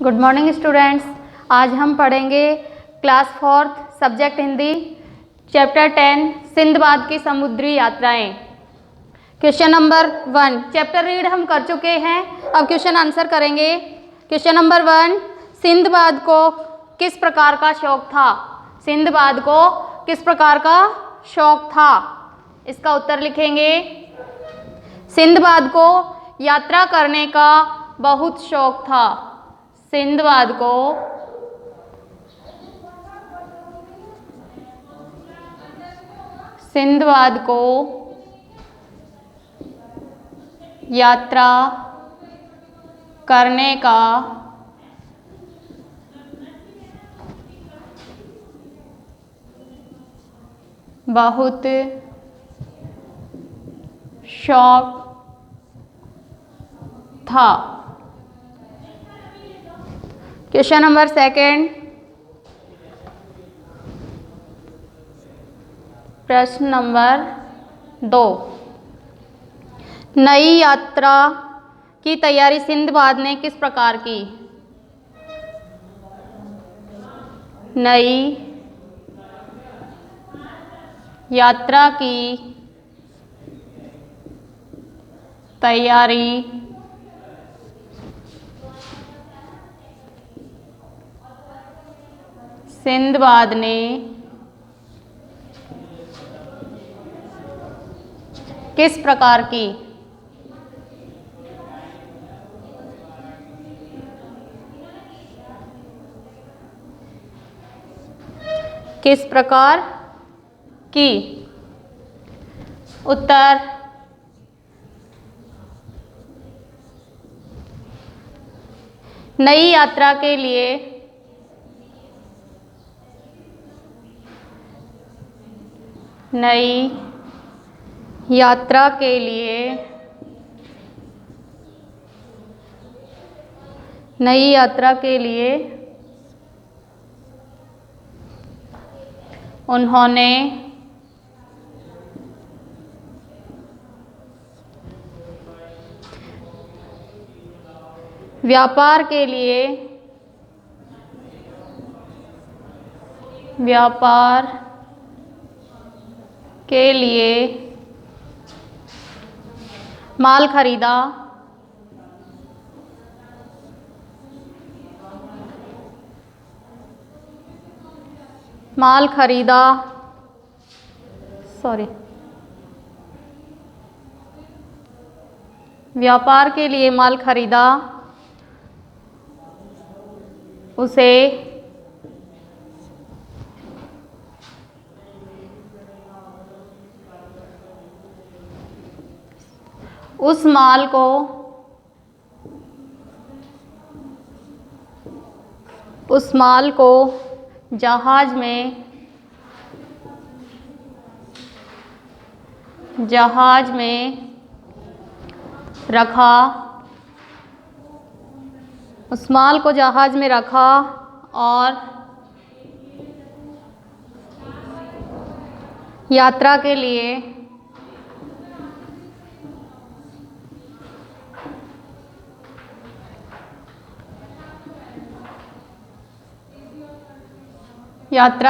Good morning students. आज हम पढ़ेंगे class 4th subject Hindi chapter 10 Sinbad की समुद्री यात्राएं। क्वेश्चन नंबर 1 चैप्टर रीड हम कर चुके हैं, अब क्वेश्चन आंसर करेंगे। क्वेश्चन नंबर 1 सिंधबाद को किस प्रकार का शौक था? सिंधबाद को किस प्रकार का शौक था? इसका उत्तर लिखेंगे। सिंधबाद को यात्रा करने का बहुत शौक था। सिंधबाद को यात्रा करने का बहुत शौक था। क्वेश्चन नंबर 2 प्रश्न नंबर 2 नई यात्रा की तैयारी सिंधबाद ने किस प्रकार की? नई यात्रा की तैयारी सिंधबाद ने किस प्रकार की? किस प्रकार की? उत्तर नई यात्रा के लिए नई यात्रा के लिए नई यात्रा के लिए उन्होंने व्यापार के लिए माल खरीदा। व्यापार के लिए माल खरीदा। उसे उस माल को जहाज में रखा। उस माल को जहाज में रखा और यात्रा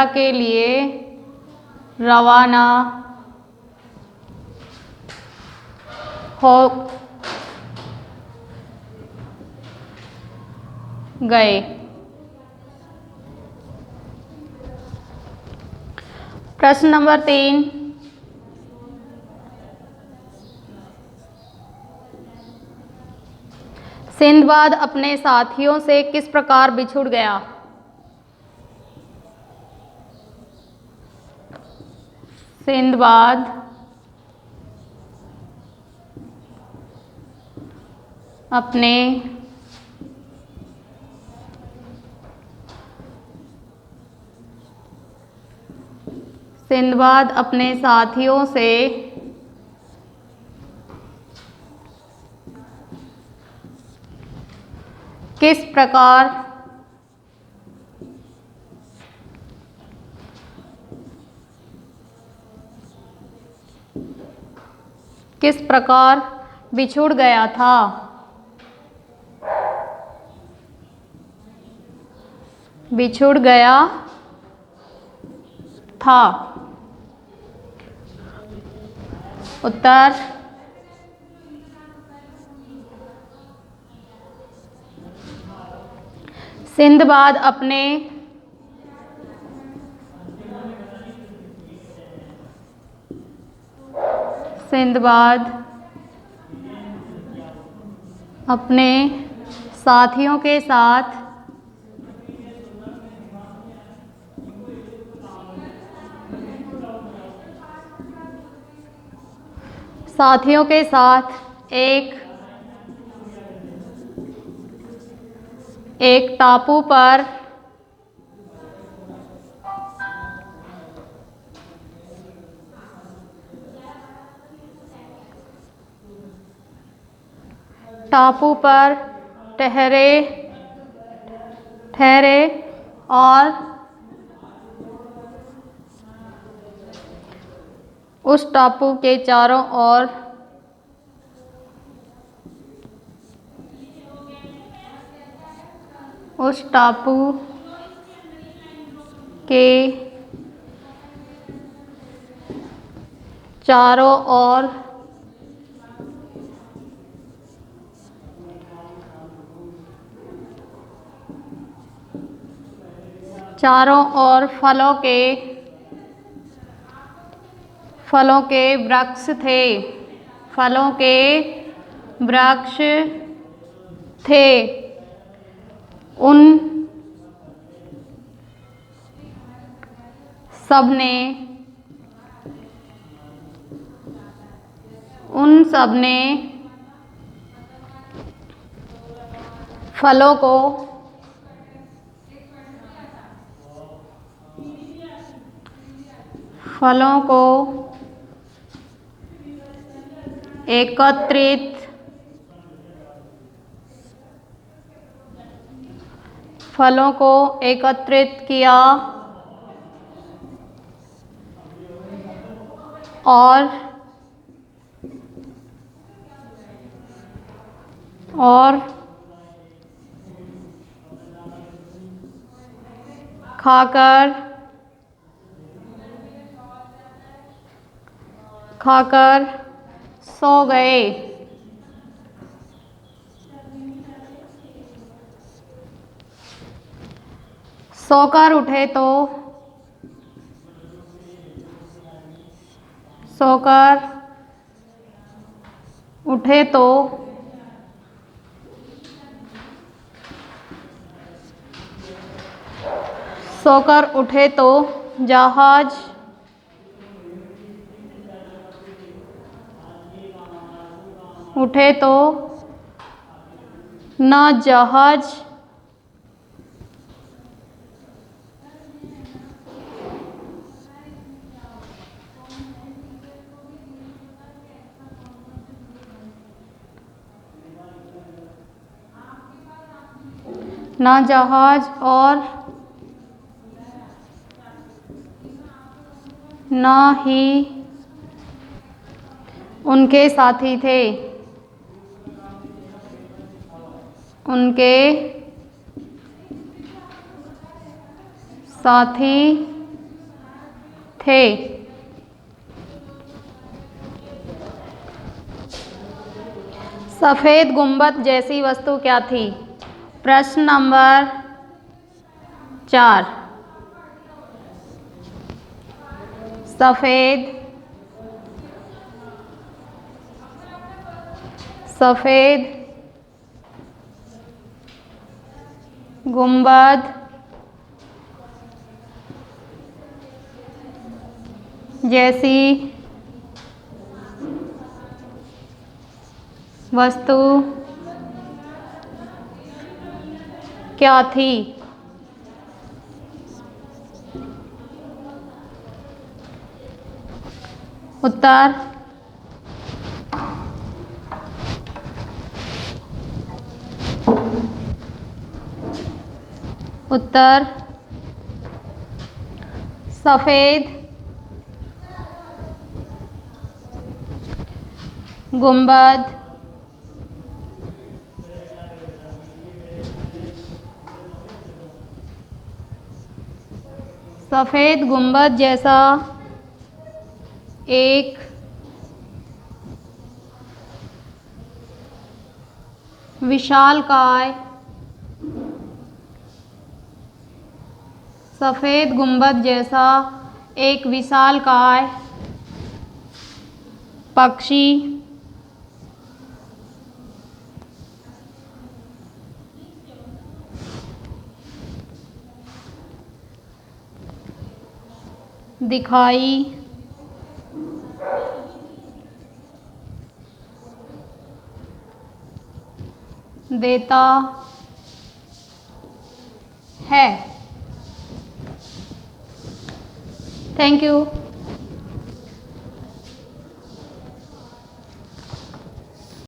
के लिए रवाना हो गए। प्रश्न नंबर 3 सिंधबाद अपने साथियों से किस प्रकार बिछुड़ गया? सिंधबाद अपने साथियों से किस प्रकार बिछुड़ गया था? बिछुड़ गया था। उत्तर सिंदबाद अपने साथियों के साथ एक टापू पर ठहरे और उस टापू के चारों ओर फलों के वृक्ष थे। उन सबने फलों को एकत्रित किया और खाकर सो गए। सोकर उठे तो जहाज और न ही उनके साथी थे। सफ़ेद गुंबद जैसी वस्तु क्या थी? प्रश्न नंबर 4। सफ़ेद गुंबद जैसी वस्तु क्या थी? उत्तर सफ़ेद गुंबद सफ़ेद गुंबद जैसा एक विशालकाय सफ़ेद गुंबद जैसा एक विशालकाय पक्षी दिखाई देता है। Thank you.